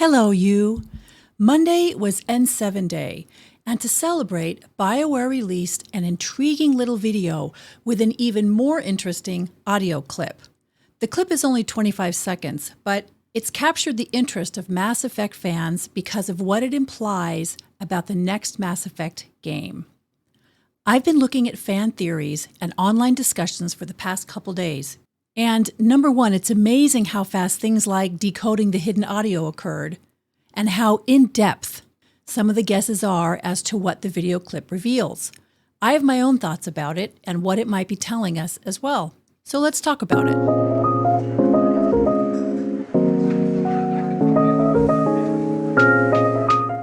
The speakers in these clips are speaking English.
Hello, you. Monday was N7 Day, and to celebrate, Bioware released an intriguing little video with an even more interesting audio clip. The clip is only 25 seconds, but it's captured the interest of Mass Effect fans because of what it implies about the next Mass Effect game. I've been looking at fan theories and online discussions for the past couple days. And number one, it's amazing how fast things like decoding the hidden audio occurred, and how in-depth some of the guesses are as to what the video clip reveals. I have my own thoughts about it and what it might be telling us as well. So let's talk about it.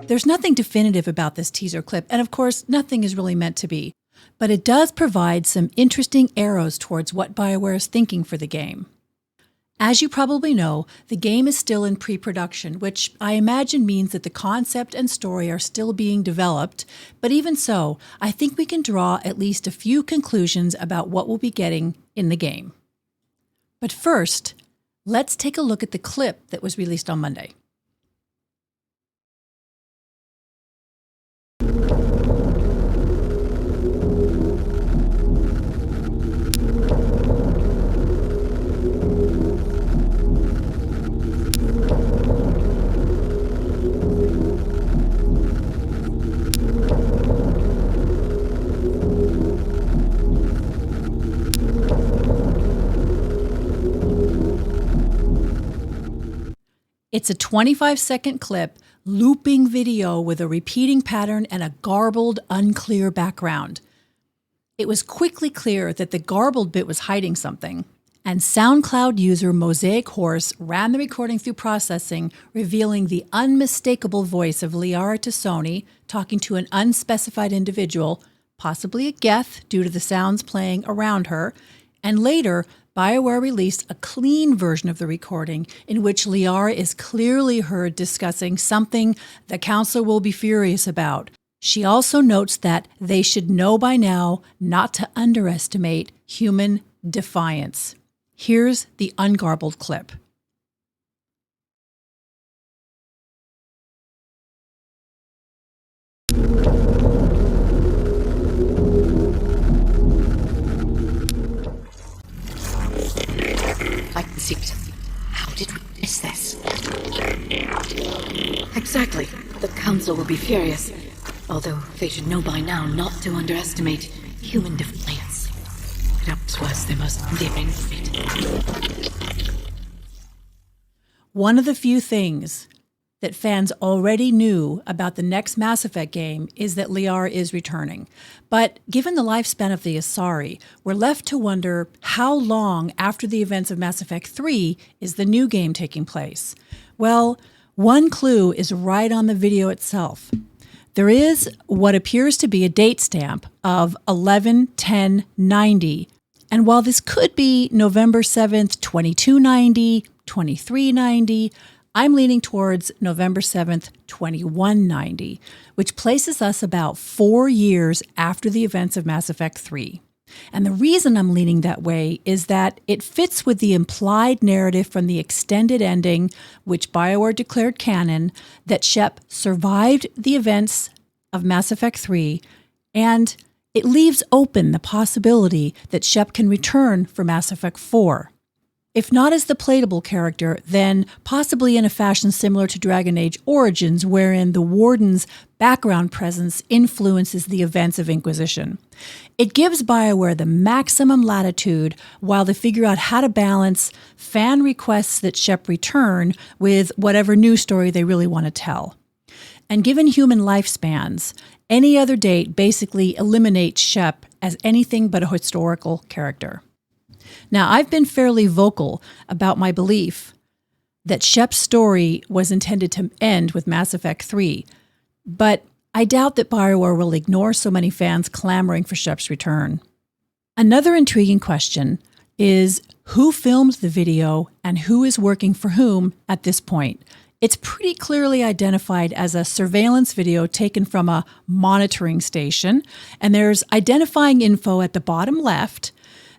There's nothing definitive about this teaser clip, and of course, nothing is really meant to be. But it does provide some interesting arrows towards what Bioware is thinking for the game. As you probably know, the game is still in pre-production, which I imagine means that the concept and story are still being developed, but even so, I think we can draw at least a few conclusions about what we'll be getting in the game. But first, let's take a look at the clip that was released on Monday. It's a 25-second clip, looping video with a repeating pattern and a garbled, unclear background. It was quickly clear that the garbled bit was hiding something, and SoundCloud user Mosaic Horse ran the recording through processing, revealing the unmistakable voice of Liara Tassoni talking to an unspecified individual, possibly a Geth due to the sounds playing around her, and later, Bioware released a clean version of the recording in which Liara is clearly heard discussing something the Council will be furious about. She also notes that they should know by now not to underestimate human defiance. Here's the ungarbled clip. I can see it. How did we miss this? Exactly. The Council will be furious. Although they should know by now not to underestimate human defiance. Perhaps worse, they must it. One of the few things that fans already knew about the next Mass Effect game is that Liara is returning. But given the lifespan of the Asari, we're left to wonder how long after the events of Mass Effect 3 is the new game taking place? Well, one clue is right on the video itself. There is what appears to be a date stamp of 11/10/90. And while this could be November 7th, 2290, 2390, I'm leaning towards November 7th, 2190, which places us about 4 years after the events of Mass Effect 3. And the reason I'm leaning that way is that it fits with the implied narrative from the extended ending, which Bioware declared canon, that Shep survived the events of Mass Effect 3, and it leaves open the possibility that Shep can return for Mass Effect 4. If not as the playable character, then possibly in a fashion similar to Dragon Age Origins, wherein the Warden's background presence influences the events of Inquisition. It gives Bioware the maximum latitude while they figure out how to balance fan requests that Shep return with whatever new story they really want to tell. And given human lifespans, any other date basically eliminates Shep as anything but a historical character. Now, I've been fairly vocal about my belief that Shep's story was intended to end with Mass Effect 3, but I doubt that Bioware will ignore so many fans clamoring for Shep's return. Another intriguing question is who filmed the video and who is working for whom at this point. It's pretty clearly identified as a surveillance video taken from a monitoring station, and there's identifying info at the bottom left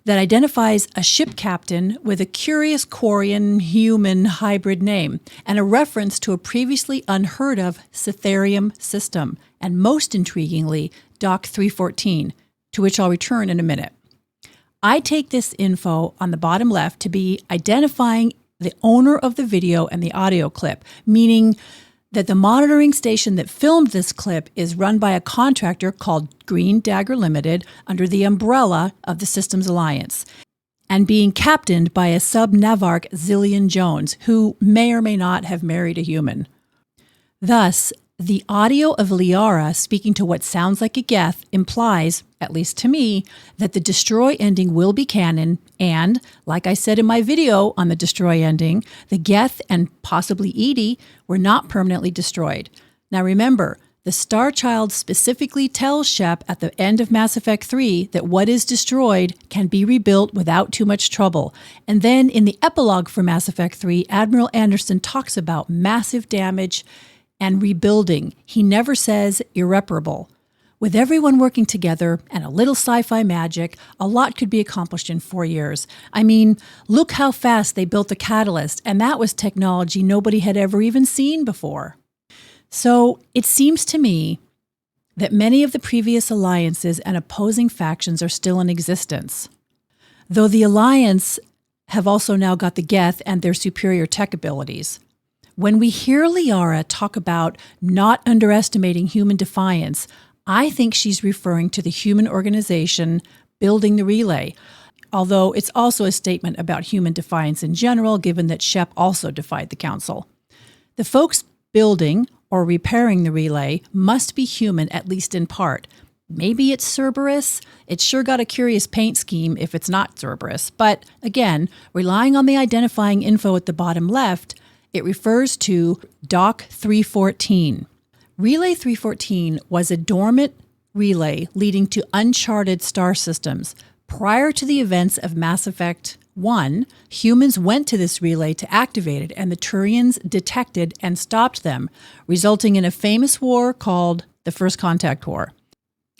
that identifies a ship captain with a curious Quarian-human hybrid name and a reference to a previously unheard of Cytherium system, and most intriguingly, Doc 314, to which I'll return in a minute. I take this info on the bottom left to be identifying the owner of the video and the audio clip, meaning that the monitoring station that filmed this clip is run by a contractor called Green Dagger Limited under the umbrella of the Systems Alliance, and being captained by a sub-Navarch Zillion Jones, who may or may not have married a human. Thus, the audio of Liara speaking to what sounds like a Geth implies, at least to me, that the Destroy ending will be canon, and, like I said in my video on the Destroy ending, the Geth and possibly Edie were not permanently destroyed. Now remember, the Star Child specifically tells Shep at the end of Mass Effect 3 that what is destroyed can be rebuilt without too much trouble. And then in the epilogue for Mass Effect 3, Admiral Anderson talks about massive damage and rebuilding. He never says irreparable. With everyone working together and a little sci-fi magic, a lot could be accomplished in 4 years. I mean, look how fast they built the catalyst, and that was technology nobody had ever even seen before. So it seems to me that many of the previous alliances and opposing factions are still in existence. Though the Alliance have also now got the Geth and their superior tech abilities. When we hear Liara talk about not underestimating human defiance, I think she's referring to the human organization building the relay, although it's also a statement about human defiance in general, given that Shep also defied the Council. The folks building or repairing the relay must be human, at least in part. Maybe it's Cerberus. It's sure got a curious paint scheme if it's not Cerberus. But again, relying on the identifying info at the bottom left, it refers to Doc 314. Relay 314 was a dormant relay leading to uncharted star systems. Prior to the events of Mass Effect 1, humans went to this relay to activate it, and the Turians detected and stopped them, resulting in a famous war called the First Contact War.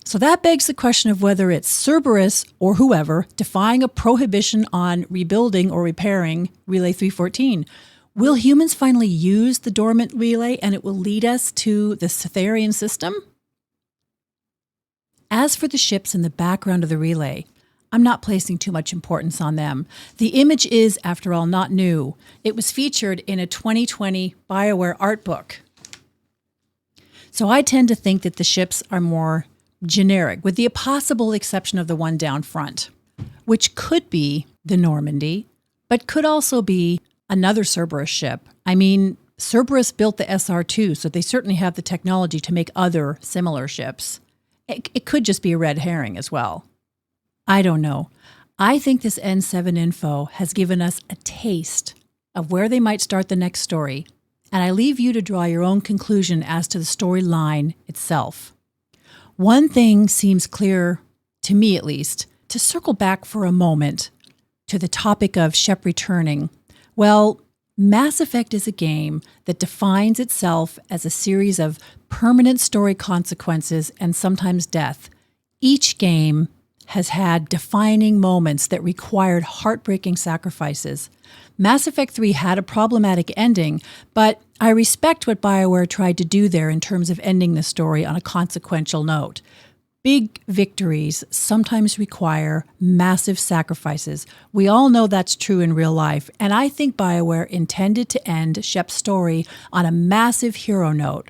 So that begs the question of whether it's Cerberus or whoever defying a prohibition on rebuilding or repairing Relay 314. Will humans finally use the dormant relay and it will lead us to the Cytherian system? As for the ships in the background of the relay, I'm not placing too much importance on them. The image is, after all, not new. It was featured in a 2020 Bioware art book. So I tend to think that the ships are more generic, with the possible exception of the one down front, which could be the Normandy, but could also be another Cerberus ship. I mean, Cerberus built the SR-2, so they certainly have the technology to make other similar ships. It could just be a red herring as well. I don't know. I think this N7 info has given us a taste of where they might start the next story, and I leave you to draw your own conclusion as to the storyline itself. One thing seems clear, to me at least, to circle back for a moment to the topic of Shep returning. Well, Mass Effect is a game that defines itself as a series of permanent story consequences and sometimes death. Each game has had defining moments that required heartbreaking sacrifices. Mass Effect 3 had a problematic ending, but I respect what Bioware tried to do there in terms of ending the story on a consequential note. Big victories sometimes require massive sacrifices. We all know that's true in real life, and I think Bioware intended to end Shep's story on a massive hero note.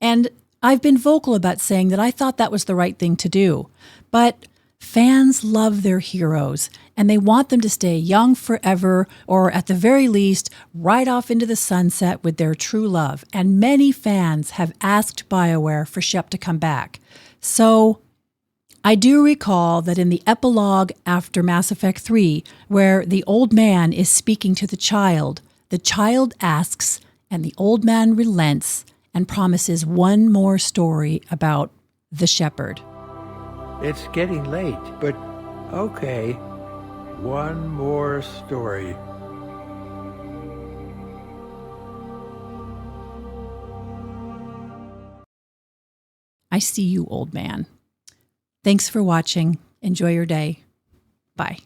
And I've been vocal about saying that I thought that was the right thing to do. But fans love their heroes, and they want them to stay young forever, or at the very least, ride off into the sunset with their true love. And many fans have asked Bioware for Shep to come back. So I do recall that in the epilogue after Mass Effect 3, where the old man is speaking to the child asks, and the old man relents and promises one more story about the shepherd. It's getting late, but okay. One more story. I see you, old man. Thanks for watching. Enjoy your day. Bye.